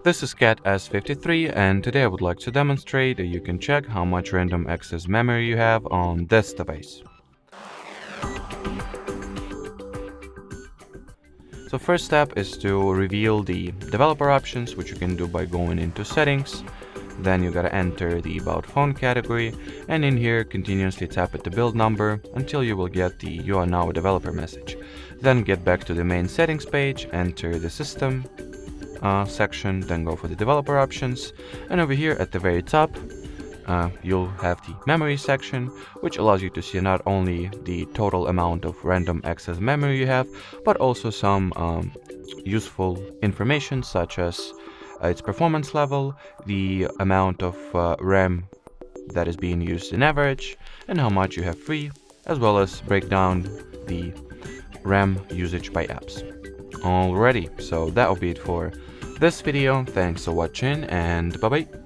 This is Cat S53, and today I would like to demonstrate that you can check how much random access memory you have on this device. So first step is to reveal the developer options, which you can do by going into settings. Then you gotta enter the about phone category, and in here continuously tap at the build number until you will get the "you are now a developer" message. Then get back to the main settings page, enter the system section, then go for the developer options, and over here at the very top you'll have the memory section, which allows you to see not only the total amount of random access memory you have, but also some useful information such as its performance level, the amount of RAM that is being used in average, and how much you have free, as well as break down the RAM usage by apps. Alrighty, so that'll be it for this video. Thanks for watching, and bye bye.